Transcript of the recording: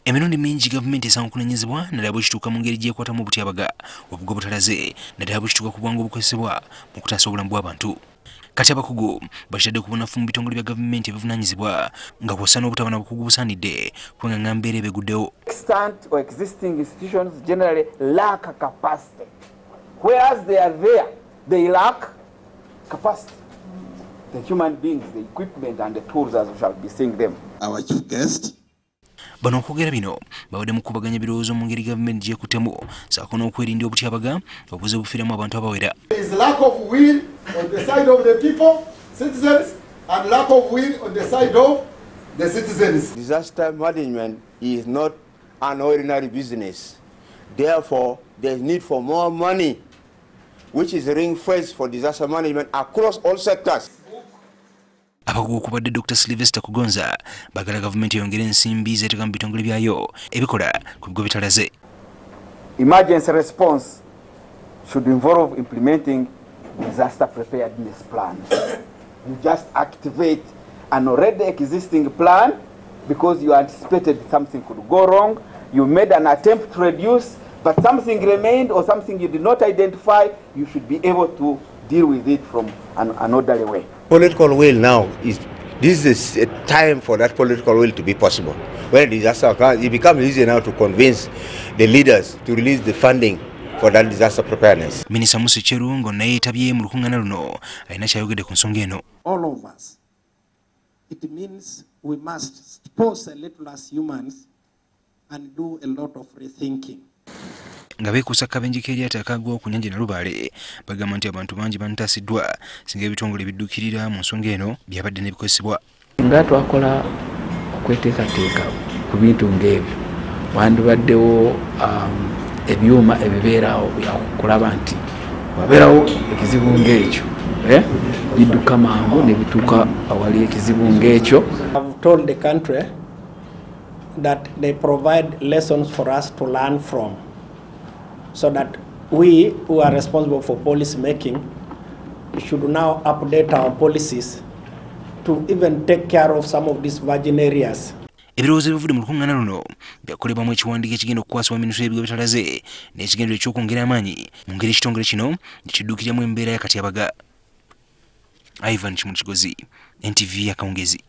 Emirundi mingi gavumenti esanga okunenyezebwa naddala bwekituuka mu ngeri gyekwatamu obutyabaga obugwa butalaze naddala bwekituuka ku bwangu obukozesebwa mu kutaasa obulamu bw'abantu. Kati abakugu bakitadde ku bunafu mu bitongole bya gavumenti ebivunaanyizibwa nga kw'ossa n'obutabana bukugu busaanidde kubanga mbeera ebeguddewo. Extant or existing institutions generally lack capacity. Whereas they are there, they lack capacity. The human beings, the equipment and the tools as we shall be seeing them. Our chief guest. Bano okwogera bino bawadde mu kubaganya birowoozo mu ngeri gavumenti gyekuttemu ssaako n'okwerinda obutyabaga obuze bufiiramu abantu abawera. There is lack of will on the side of the people, citizens, and lack of will on the side of the citizens. Disaster management is not an ordinary business. Therefore, there is need for more money, which is ring-fenced for disaster management across all sectors. Abakugu kubadde Dr. Sylvester Kugonza bagala gavumenti yongere ensimbi zeeteka mu bitongole byayo ebikola ku bigo bitalaze. Emergency response should involve implementing disaster preparedness plans. You just activate an already existing plan because you anticipated something could go wrong. You made an attempt to reduce, but something remained or something you did not identify. You should be able to deal with it from an orderly way. Political will now this is a time for that political will to be possible. When disaster occurs, it becomes easier now to convince the leaders to release the funding for that disaster preparedness. Minisita Musi Cherungo naye yeetabye mu lukuŋŋaana luno alina kyayogedde ku nsonga eno. All of us. It means we must pause a little as humans and do a lot of rethinking. Nga beekuusa akabenje k'eryato akagwa ku nnyanja Nalubaale bagamba nti abantu bangi bantaasiddwa singa ebitongole biddukirira mu nsonga eno byabadde n'ebikozesebwa. Nga twakola okweteekateeka ku bintu ng'ebyo wandibaddewo ebyuma ebibeerawo byakulaba nti wabeerawo ekizibu ng'ekyo bidduka mangu ne bituuka awali ekizibu ng'ekyo. I've told the country that they provide lessons for us to learn from, so that we who are responsible for policy making should now update our policies to even take care of some of these virgin areas. Ebirowoozo ebivudde mu lukuŋŋaana luno byakolebwamu ekiwandiiko ekigenda okukwasibwa minisitule y'ebigo bitalaze n'ekigendero eky'okwongera amaanyi mu ngeri ekitongole kino gye kidduukiriramu embeera y'akatyabaga. Ivan Kimukigozi, NTV Akawungezi.